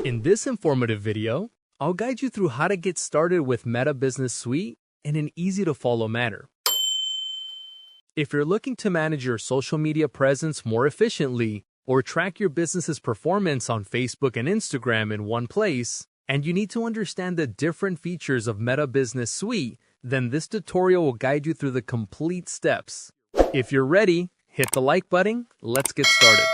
In this informative video, I'll guide you through how to get started with Meta Business Suite in an easy-to-follow manner. If you're looking to manage your social media presence more efficiently or track your business's performance on Facebook and Instagram in one place, and you need to understand the different features of Meta Business Suite, then this tutorial will guide you through the complete steps. If you're ready, hit the like button. Let's get started.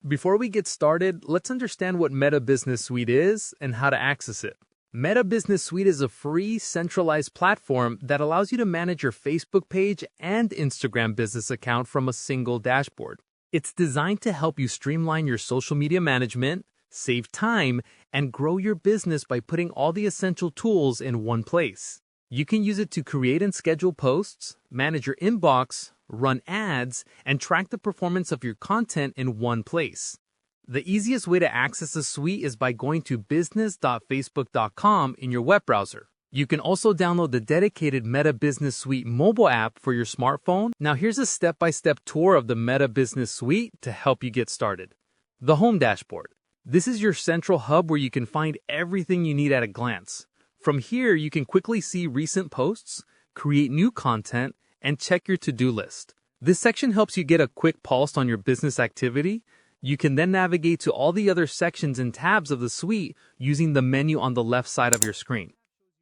Before we get started, let's understand what Meta Business Suite is and how to access it. Meta Business Suite is a free, centralized platform that allows you to manage your Facebook page and Instagram business account from a single dashboard. It's designed to help you streamline your social media management, save time, and grow your business by putting all the essential tools in one place. You can use it to create and schedule posts, manage your inbox, run ads, and track the performance of your content in one place. The easiest way to access the suite is by going to business.facebook.com in your web browser. You can also download the dedicated Meta Business Suite mobile app for your smartphone. Now here's a step-by-step tour of the Meta Business Suite to help you get started. The Home Dashboard. This is your central hub where you can find everything you need at a glance. From here, you can quickly see recent posts, create new content, and check your to-do list. This section helps you get a quick pulse on your business activity. You can then navigate to all the other sections and tabs of the suite using the menu on the left side of your screen.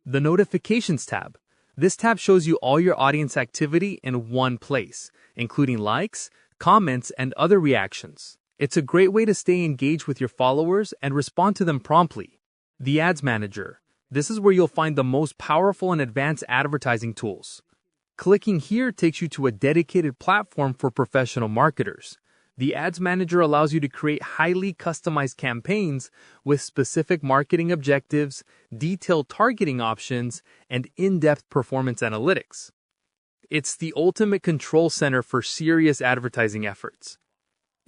The Notifications tab. This tab shows you all your audience activity in one place, including likes, comments, and other reactions. It's a great way to stay engaged with your followers and respond to them promptly. The Ads Manager. This is where you'll find the most powerful and advanced advertising tools. Clicking here takes you to a dedicated platform for professional marketers. The Ads Manager allows you to create highly customized campaigns with specific marketing objectives, detailed targeting options, and in-depth performance analytics. It's the ultimate control center for serious advertising efforts.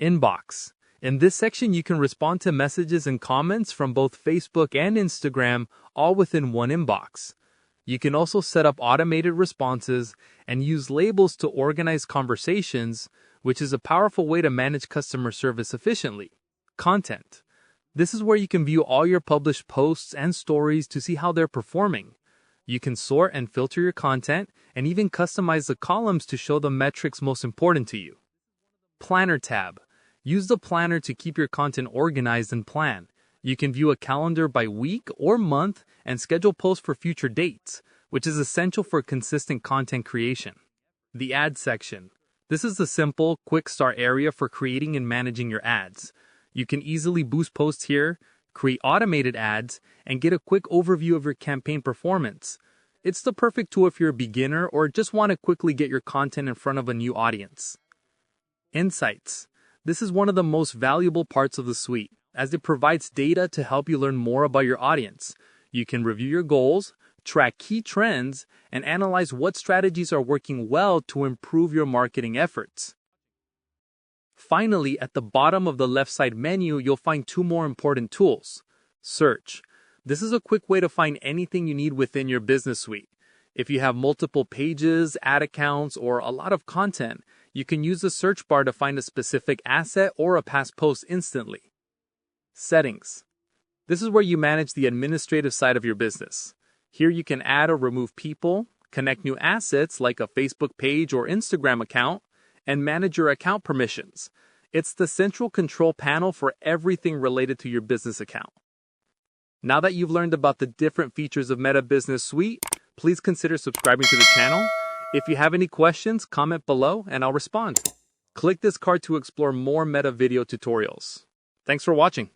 Inbox. In this section, you can respond to messages and comments from both Facebook and Instagram, all within one inbox. You can also set up automated responses and use labels to organize conversations, which is a powerful way to manage customer service efficiently. Content. This is where you can view all your published posts and stories to see how they're performing. You can sort and filter your content and even customize the columns to show the metrics most important to you. Planner tab. Use the planner to keep your content organized and planned. You can view a calendar by week or month and schedule posts for future dates, which is essential for consistent content creation. The Ads section. This is the simple, quick start area for creating and managing your ads. You can easily boost posts here, create automated ads, and get a quick overview of your campaign performance. It's the perfect tool if you're a beginner or just want to quickly get your content in front of a new audience. Insights. This is one of the most valuable parts of the suite, as it provides data to help you learn more about your audience. You can review your goals, track key trends, and analyze what strategies are working well to improve your marketing efforts. Finally, at the bottom of the left side menu, you'll find two more important tools. Search. This is a quick way to find anything you need within your business suite. If you have multiple pages, ad accounts, or a lot of content, you can use the search bar to find a specific asset or a past post instantly. Settings. This is where you manage the administrative side of your business. Here you can add or remove people, connect new assets like a Facebook page or Instagram account, and manage your account permissions. It's the central control panel for everything related to your business account. Now that you've learned about the different features of Meta Business Suite, please consider subscribing to the channel. If you have any questions, comment below and I'll respond. Click this card to explore more Meta video tutorials. Thanks for watching.